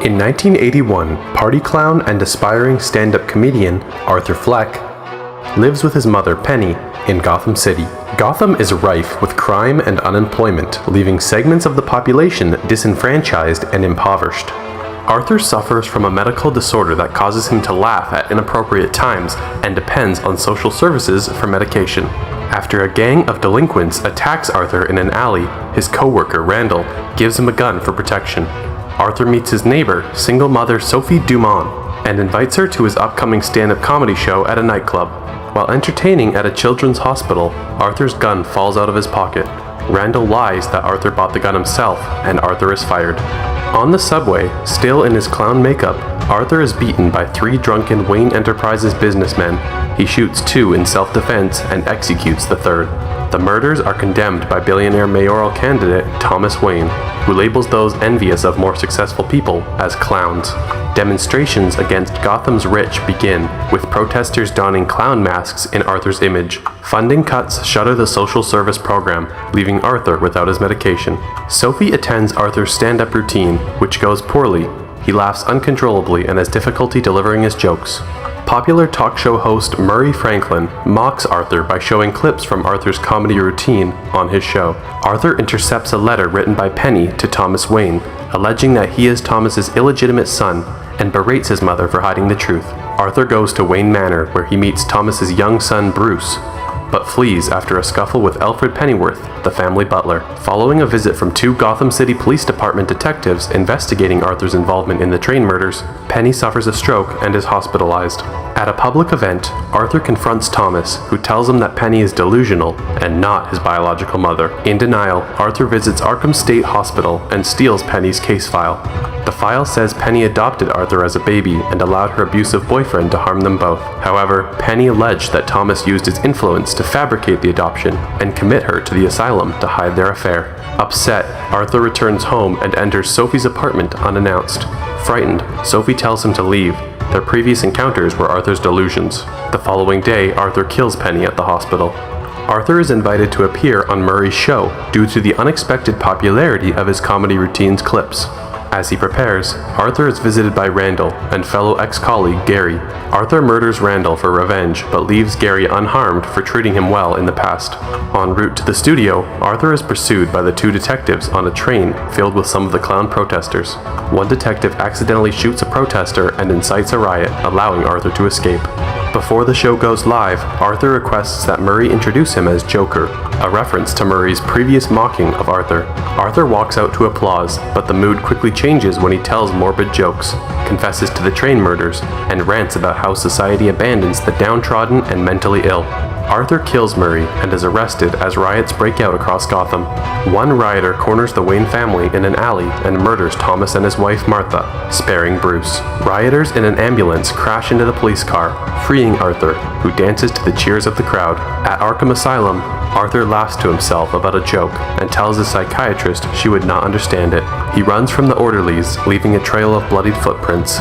In 1981, party clown and aspiring stand-up comedian Arthur Fleck lives with his mother, Penny, in Gotham City. Gotham is rife with crime and unemployment, leaving segments of the population disenfranchised and impoverished. Arthur suffers from a medical disorder that causes him to laugh at inappropriate times and depends on social services for medication. After a gang of delinquents attacks Arthur in an alley, his co-worker, Randall, gives him a gun for protection. Arthur meets his neighbor, single mother Sophie Dumont, and invites her to his upcoming stand-up comedy show at a nightclub. While entertaining at a children's hospital, Arthur's gun falls out of his pocket. Randall lies that Arthur bought the gun himself, and Arthur is fired. On the subway, still in his clown makeup, Arthur is beaten by 3 drunken Wayne Enterprises businessmen. He shoots 2 in self-defense and executes the 3rd. The murders are condemned by billionaire mayoral candidate Thomas Wayne, who labels those envious of more successful people as clowns. Demonstrations against Gotham's rich begin, with protesters donning clown masks in Arthur's image. Funding cuts shutter the social service program, leaving Arthur without his medication. Sophie attends Arthur's stand-up routine, which goes poorly. He laughs uncontrollably and has difficulty delivering his jokes. Popular talk show host Murray Franklin mocks Arthur by showing clips from Arthur's comedy routine on his show. Arthur intercepts a letter written by Penny to Thomas Wayne, alleging that he is Thomas's illegitimate son, and berates his mother for hiding the truth. Arthur goes to Wayne Manor, where he meets Thomas's young son Bruce, but flees after a scuffle with Alfred Pennyworth, the family butler. Following a visit from 2 Gotham City Police Department detectives investigating Arthur's involvement in the train murders, Penny suffers a stroke and is hospitalized. At a public event, Arthur confronts Thomas, who tells him that Penny is delusional and not his biological mother. In denial, Arthur visits Arkham State Hospital and steals Penny's case file. The file says Penny adopted Arthur as a baby and allowed her abusive boyfriend to harm them both. However, Penny alleged that Thomas used his influence to fabricate the adoption and commit her to the asylum to hide their affair. Upset, Arthur returns home and enters Sophie's apartment unannounced. Frightened, Sophie tells him to leave. Their previous encounters were Arthur's delusions. The following day, Arthur kills Penny at the hospital. Arthur is invited to appear on Murray's show due to the unexpected popularity of his comedy routine's clips. As he prepares, Arthur is visited by Randall and fellow ex-colleague Gary. Arthur murders Randall for revenge, but leaves Gary unharmed for treating him well in the past. En route to the studio, Arthur is pursued by the 2 detectives on a train filled with some of the clown protesters. One detective accidentally shoots a protester and incites a riot, allowing Arthur to escape. Before the show goes live, Arthur requests that Murray introduce him as Joker, a reference to Murray's previous mocking of Arthur. Arthur walks out to applause, but the mood quickly changes when he tells morbid jokes, confesses to the train murders, and rants about how society abandons the downtrodden and mentally ill. Arthur kills Murray and is arrested as riots break out across Gotham. One rioter corners the Wayne family in an alley and murders Thomas and his wife Martha, sparing Bruce. Rioters in an ambulance crash into the police car, freeing Arthur, who dances to the cheers of the crowd. At Arkham Asylum, Arthur laughs to himself about a joke and tells his psychiatrist she would not understand it. He runs from the orderlies, leaving a trail of bloodied footprints.